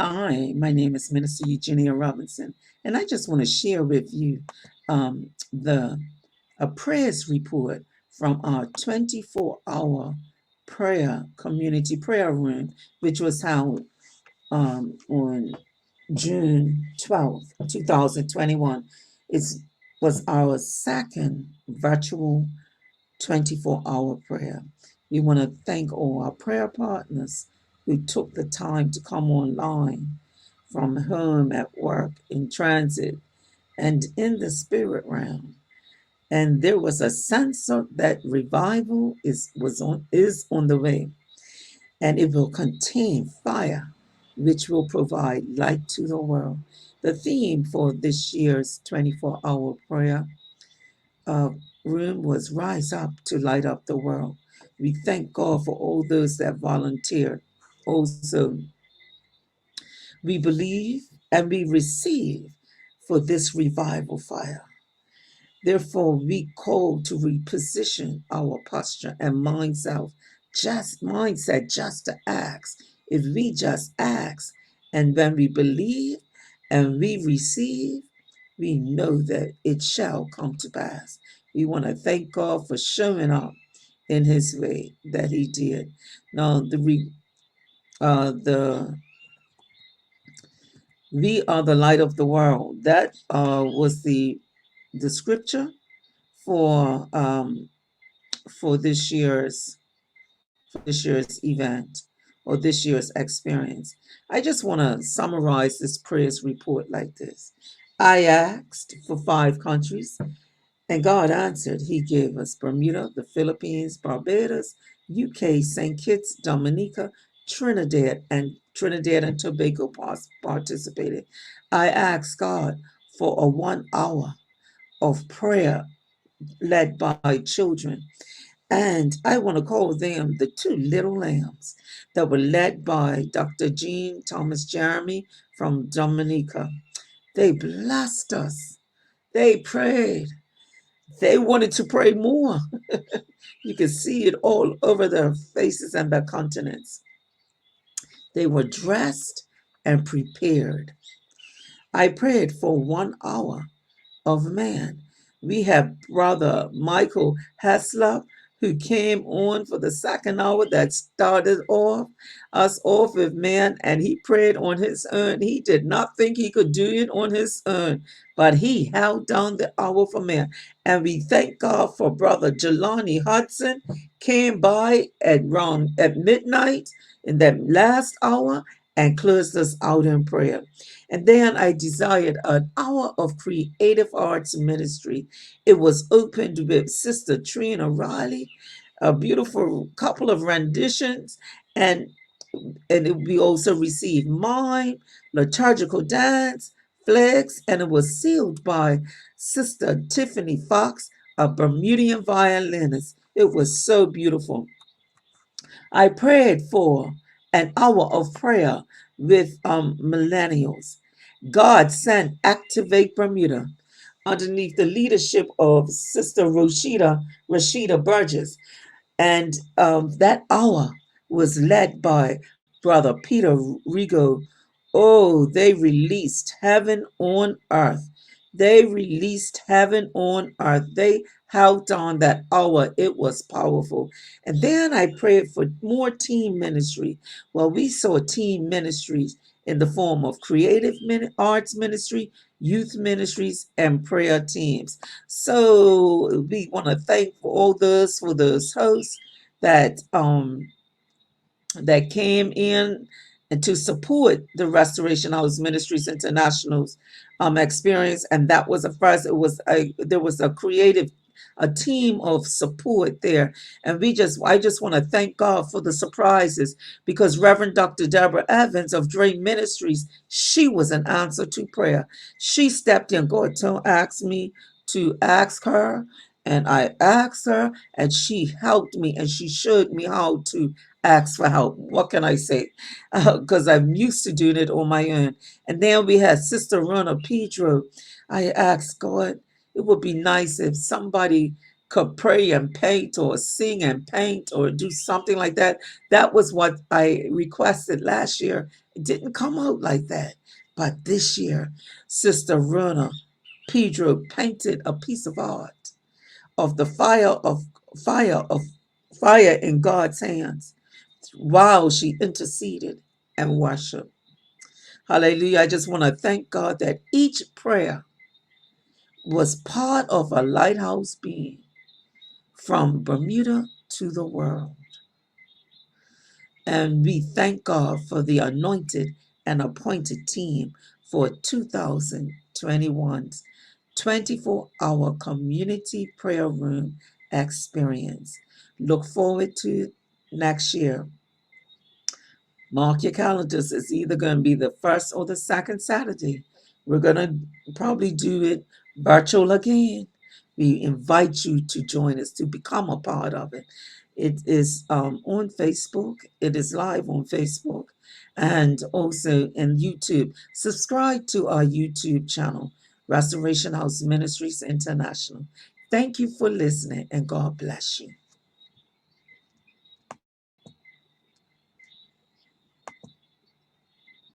Hi, my name is Minister Eugenia Robinson, and I just want to share with you the a prayers report from our 24-hour prayer community prayer room, which was held on June 12th, 2021. It was our second virtual 24-hour prayer. We want to thank all our prayer partners who took the time to come online from home, at work, in transit, and in the spirit realm. And there was a sense of that revival is on the way, and it will contain fire, which will provide light to the world. The theme for this year's 24-hour prayer uh, room was Rise Up to Light Up the World. We thank God for all those that volunteered. Also, we believe and we receive for this revival fire. Therefore, we call to reposition our posture and mindset just to ask. If we just ask, and when we believe and we receive, we know that it shall come to pass. We want to thank God for showing up in His way that He did. Now, the we are the light of the world. That was the scripture for for this year's event or this year's experience. I just want to summarize this prayers report like this. I asked for 5 countries, and God answered. He gave us Bermuda, the Philippines, Barbados, UK, St. Kitts, Dominica, Trinidad and Tobago participated. I asked God for a 1 hour of prayer led by children. And I want to call them the two little lambs that were led by Dr. Jean Thomas Jeremy from Dominica. They blessed us. They prayed. They wanted to pray more. You can see it all over their faces and their countenance. They were dressed and prepared. I prayed for 1 hour of man. We have Brother Michael Haslop, who came on for the second hour that started us off with man, and he prayed on his own. He did not think he could do it on his own, but he held down the hour for man. And we thank God for Brother Jelani Hudson, came by at midnight in that last hour and closed us out in prayer. And then I desired an hour of creative arts ministry. It was opened with Sister Trina Riley, a beautiful couple of renditions, and we also received mime, liturgical dance, flags, and it was sealed by Sister Tiffany Fox, a Bermudian violinist. It was so beautiful. I prayed for an hour of prayer with millennials. God sent Activate Bermuda underneath the leadership of Sister Rashida Burgess. And that hour was led by Brother Peter Rigo. Oh, they released heaven on earth. They released heaven on earth. They held on that hour. It was powerful. And then I prayed for more team ministry. Well, we saw team ministries in the form of creative arts ministry, youth ministries, and prayer teams. So we want to thank for those hosts that that came in and to support the Restoration House Ministries International's experience. And that was a first. There was a team of support there, and I just want to thank God for the surprises, because Reverend Dr. Deborah Evans of Dream Ministries, she was an answer to prayer. She stepped in. God asked me to ask her, and I asked her, and she helped me, and she showed me how to ask for help. What can I say? Because I'm used to doing it on my own. And then we had Sister Rona Pedro. I asked God, it would be nice if somebody could pray and paint or sing and paint or do something like that. That was what I requested last year. It didn't come out like that. But this year, Sister Runa Pedro painted a piece of art of the fire of fire in God's hands while she interceded and worshiped. Hallelujah. I just want to thank God that each prayer was part of a lighthouse being from Bermuda to the world. And we thank God for the anointed and appointed team for 2021's 24-hour community prayer room experience. Look forward to next year. Mark your calendars. It's either going to be the first or the second Saturday. We're going to probably do it virtual again. We invite you to join us, to become a part of it. It is on Facebook. It is live on Facebook and also in YouTube. Subscribe to our YouTube channel, Restoration House Ministries International. Thank you for listening, and God bless you.